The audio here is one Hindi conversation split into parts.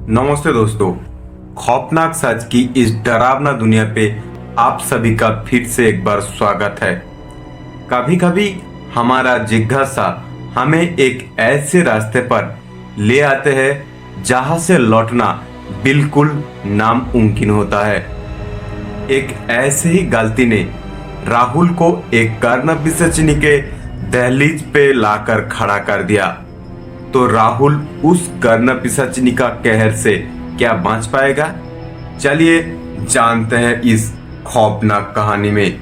नमस्ते दोस्तों। खौफनाक सच की इस डरावना दुनिया पे आप सभी का फिर से एक बार स्वागत है। कभी कभी हमारा जिज्ञासा हमें एक ऐसे रास्ते पर ले आते हैं जहां से लौटना बिल्कुल नामुमकिन होता है। एक ऐसे ही गलती ने राहुल को एक कर्ण पिशाचिनी के दहलीज पे लाकर खड़ा कर दिया। तो राहुल उस कर्ण पिशाचिनी का कहर से क्या बच पाएगा? चलिए जानते हैं इस खौफनाक कहानी में।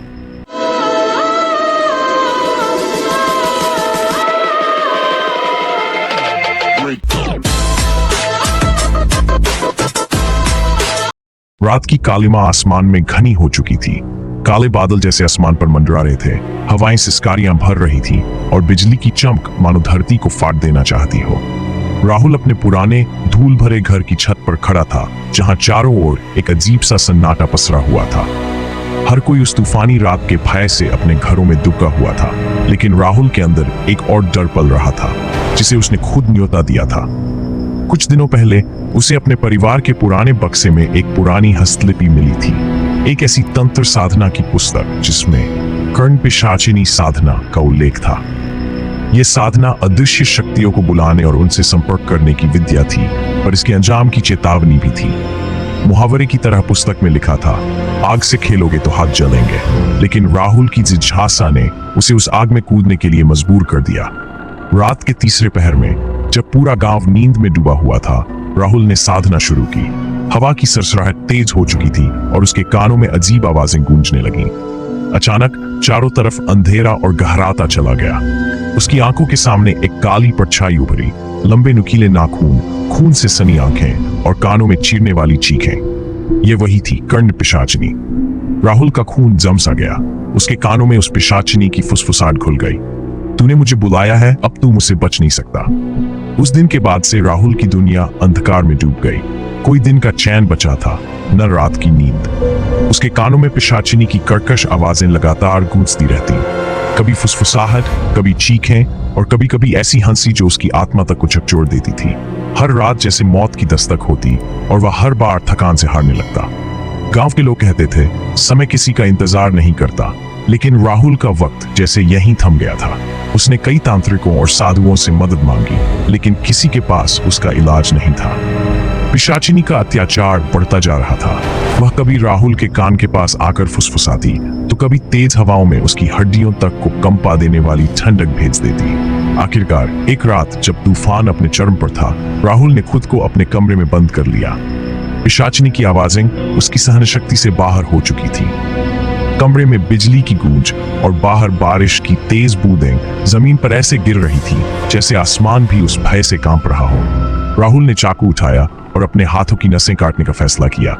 रात की कालिमा आसमान में घनी हो चुकी थी। काले बादल जैसे आसमान पर मंडरा रहे थे। हवाएं सिसकारियां भर रही थीं और बिजली की चमक मानो धरती को फाड़ देना चाहती हो। राहुल अपने पुराने धूल भरे घर की छत पर खड़ा था, जहां चारों ओर एक अजीब सा सन्नाटा पसरा हुआ था। हर कोई उस तूफानी रात के भय से अपने घरों में दुबका हुआ था, लेकिन राहुल के अंदर एक और डर पल रहा था, जिसे उसने खुद न्योता दिया था। कुछ दिनों पहले उसे अपने परिवार के पुराने बक्से में एक पुरानी हस्तलिपि मिली थी, एक ऐसी तंत्र साधना की पुस्तक जिसमें कर्ण पिशाचिनी साधना का उल्लेख था। यह साधना अदृश्य शक्तियों को बुलाने और उनसे संपर्क करने की विद्या थी, पर इसके अंजाम की चेतावनी भी थी। मुहावरे की तरह पुस्तक में लिखा था, आग से खेलोगे तो हाथ जलेंगे। लेकिन राहुल की जिज्ञासा ने उसे उस आग में कूदने के लिए मजबूर कर दिया। रात के तीसरे पहर में जब पूरा गांव नींद में डूबा हुआ था, राहुल ने साधना शुरू की। हवा की सरसराहट तेज हो चुकी थी और उसके कानों में अजीब आवाजें गूंजने लगीं। अचानक चारों तरफ अंधेरा और गहराता चला गया। उसकी आंखों के सामने एक काली परछाई उभरी, लंबे नुकीले नाखून, खून से सनी आंखें और कानों में चीरने वाली चीखें। ये वही थी कर्ण पिशाचिनी। राहुल का खून जम सा गया। उसके कानों में उस पिशाचिनी की फुसफुसाहट घुल गई। तूने मुझे बुलाया है, अब तू मुझसे बच नहीं सकता। उस दिन के बाद से राहुल की दुनिया अंधकार में डूब गई। कोई दिन का चैन बचा था, न रात की नींद। उसके कानों में पिशाचिनी की कर्कश आवाजें लगातार गूंजती रहती, कभी फुसफुसाहट, कभी चीखें और कभी कभी ऐसी हंसी जो उसकी आत्मा तक को झकझोर देती थी। हर रात जैसे मौत की दस्तक होती और वह हर बार थकान से हारने लगता। गांव के लोग कहते थे, समय किसी का इंतजार नहीं करता, लेकिन राहुल का वक्त जैसे यहीं थम गया था। उसने कई तांत्रिकों और साधुओं से मदद मांगी, लेकिन किसी के पास उसका इलाज नहीं था। पिशाचिनी का अत्याचार बढ़ता जा रहा था। वह कभी राहुल के कान के पास आकर फुसफुसाती, तो कभी तेज हवाओं में उसकी हड्डियों तक को कंपा देने वाली ठंडक भेज देती। आखिरकार एक रात जब तूफान अपने चरम पर था, राहुल ने खुद को अपने कमरे में बंद कर लिया। पिशाचिनी की आवाजें उसकी सहनशक्ति से बाहर हो चुकी थी। कमरे में बिजली की गूंज और बाहर बारिश की तेज बूंदें जमीन पर ऐसे गिर रही थी जैसे आसमान भी उस भय से कांप रहा हो। राहुल ने चाकू उठाया और अपने हाथों की नसें काटने का फैसला किया।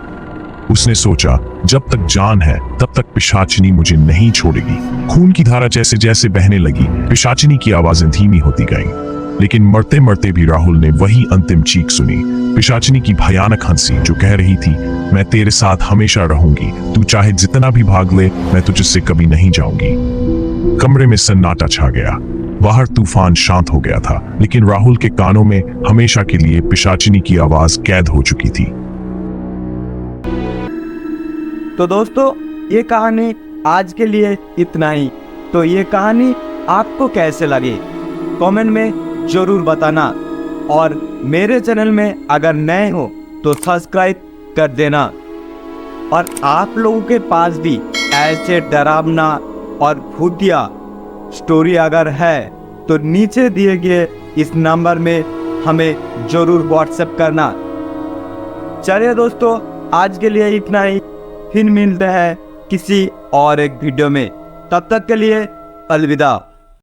उसने सोचा, जब तक जान है तब तक पिशाचिनी मुझे नहीं छोड़ेगी। खून की धारा जैसे जैसे बहने लगी, पिशाचिनी की आवाजें धीमी होती गईं। लेकिन मरते मरते भी राहुल ने वही अंतिम चीख सुनी, पिशाचिनी की भयानक हंसी जो कह रही थी, मैं तेरे साथ हमेशा रहूंगी, तू चाहे जितना भी भाग ले, मैं तुझसे कभी नहीं जाऊंगी। कमरे में सन्नाटा छा गया। बाहर तूफान शांत हो गया था, लेकिन राहुल के कानों में हमेशा के लिए पिशाचिनी की आवाज कैद हो चुकी थी। तो दोस्तों, ये कहानी आज के लिए इतना ही। तो ये कहानी आपको कैसे लगी कमेंट में जरूर बताना, और मेरे चैनल में अगर नए हो तो सब्सक्राइब कर देना। और आप लोगों के पास भी ऐसे डरावना और भूतिया स्टोरी अगर है तो नीचे दिए गए इस नंबर में हमें जरूर व्हाट्सएप करना। चलिए दोस्तों, आज के लिए इतना ही। फिर मिलते हैं किसी और एक वीडियो में। तब तक के लिए अलविदा।